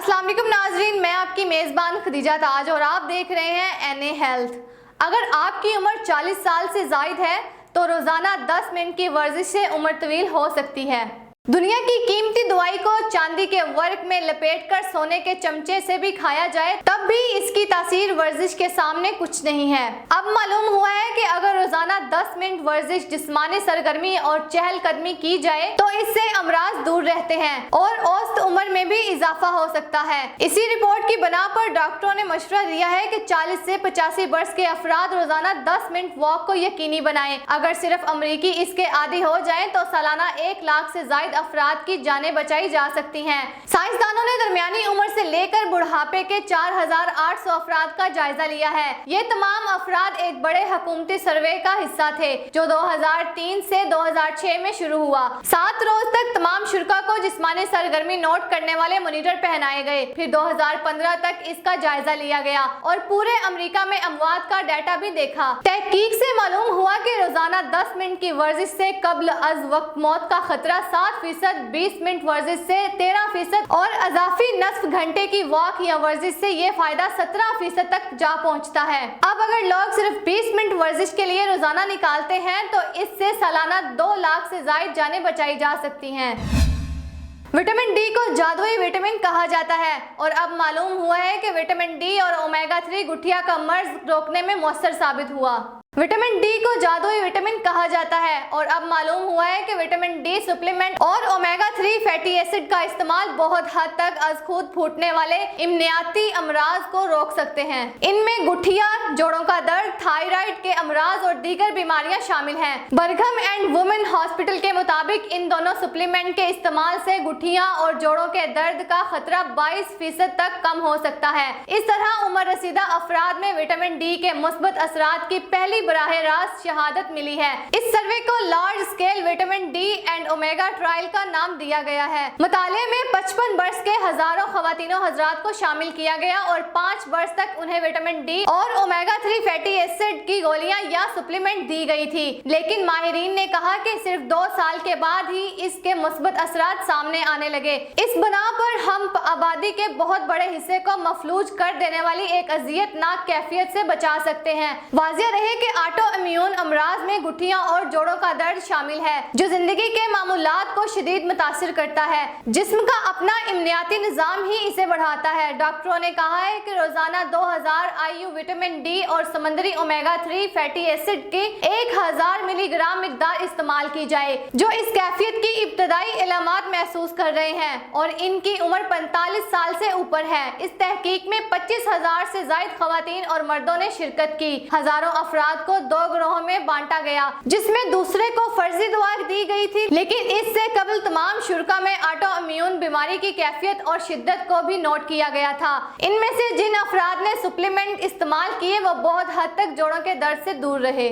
अस्सलाम वालेकुम नाजरीन, मैं आपकी मेज़बान खदीजा ताज और आप देख रहे हैं एनए हेल्थ। अगर आपकी उम्र 40 साल से ज़ायद है तो रोज़ाना 10 मिनट की वर्जिश से उम्र तवील हो सकती है। दुनिया की कीमती दवाई को चांदी के वर्क में लपेटकर सोने के चमचे से भी खाया जाए तब भी इसकी तासीर वर्जिश के सामने कुछ नहीं है। अब मालूम हुआ है कि अगर रोजाना 10 मिनट वर्जिश, जिस्मानी सरगर्मी और चहलकदमी की जाए तो इससे अमराज दूर रहते हैं और औसत उम्र में भी इजाफा हो सकता है। इसी रिपोर्ट की बना पर डॉक्टरों ने मशवरा दिया है कि 40 से 85 वर्ष के अफराद रोजाना 10 मिनट वॉक को यकीनी बनाएं। अगर सिर्फ अमरीकी इसके आदी हो जाएं तो सालाना 1 लाख से ज्यादा अफराद की जानें बचाई जा सकती हैं। साइंसदानों ने दरमियानी उम्र से लेकर बुढ़ापे के 4800 अफराद का जायजा लिया है। ये तमाम अफराद एक बड़े हुकूमती सर्वे का हिस्सा थे जो 2003 से 2006 में शुरू हुआ। 7 रोज तक तमाम शुरका को जिस्मानी सरगर्मी नोट करने वाले मॉनिटर पहनाए गए। फिर 2015 तक इसका जायजा लिया गया और पूरे अमेरिका में अमवात का डाटा भी देखा। तहकीक से मालूम हुआ कि रोजाना 10 मिनट की वर्जिश से कब्ल अज वक्त मौत का खतरा 7%, 20 मिनट वर्जिश से 13% और अजाफी नस्फ घंटे की वॉक या वर्जिश से ये फायदा 17% तक जा पहुंचता है। अब अगर लोग सिर्फ 20 मिनट वर्जिश के लिए रोजाना निकालते हैं तो इससे सालाना 2 लाख से ज्यादा जानें बचाई जा सकती हैं। विटामिन डी को जादुई विटामिन कहा जाता है और अब मालूम हुआ है कि विटामिन डी और ओमेगा 3 गुठिया का मर्ज रोकने में मुअस्सर साबित हुआ। विटामिन डी को जादुई विटामिन कहा जाता है और अब मालूम हुआ है कि विटामिन डी सप्लीमेंट और ओमेगा 3 फैटी एसिड का इस्तेमाल बहुत हद तक अज खुद फूटने वाले इम्यूनियाती अमराज को रोक सकते हैं। इनमें गुठिया, जोड़ों का दर्द, थायराइड के अमराज और दीगर बीमारियां शामिल हैं। बर्गम एंड वुमेन हॉस्पिटल के मुताबिक इन दोनों सप्लीमेंट के इस्तेमाल से गुठिया और जोड़ों के दर्द का खतरा 22% तक कम हो सकता है। इस तरह उम्र रसीदा अफराद में विटामिन डी के मुस्बत असरात की पहली बराह रास्त शहादत मिली है। इस सर्वे को large scale vitamin D and omega trial का नाम दिया गया है। मुताले में 55 वर्ष के हजारों खवातीनों हजरात को शामिल किया गया और 5 वर्ष तक उन्हें विटामिन डी और ओमेगा 3 फैटी एसिड की गोलियां या सप्लीमेंट दी गई थी, लेकिन माहिरीन ने कहा कि सिर्फ 2 साल के बाद ही इसके मुस्बत असरात सामने आने लगे। इस बना पर हम आबादी के बहुत बड़े हिस्से को मफलूज कर देने वाली एक अजियतनाक कैफियत से बचा सकते हैं। वाज़ेह रहे कि ऑटो इम्यून अमराज में गुठियां और जोड़ों का दर्द शामिल है जो जिंदगी के मामूलात को शदीद मुतासिर करता है। जिस्म का अपना इम्यूनियाती निजाम ही इसे बढ़ाता है। डॉक्टरों ने कहा है कि रोजाना 2000 IU विटामिन डी और समंदरी ओमेगा 3 फैटी एसिड की 1000 मिलीग्राम मिकदार इस्तेमाल की जाए जो इस कैफियत की इब्तदाई इलामात महसूस कर रहे हैं और इनकी उम्र 45 साल से ऊपर है। इस तहकीक में 25,000 से ज्यादा खवातीन और मर्दों ने शिरकत की। हजारों अफराद को 2 ग्रोहों में बांटा गया जिसमें दूसरे को फर्जी दवा दी गई थी, लेकिन इससे कबल तमाम शुरका में ऑटो इम्यून बीमारी की कैफियत और शिद्दत को भी नोट किया गया था। इनमें से जिन अफराद ने सप्लीमेंट इस्तेमाल किए वो बहुत हद तक जोड़ों के दर्द से दूर रहे।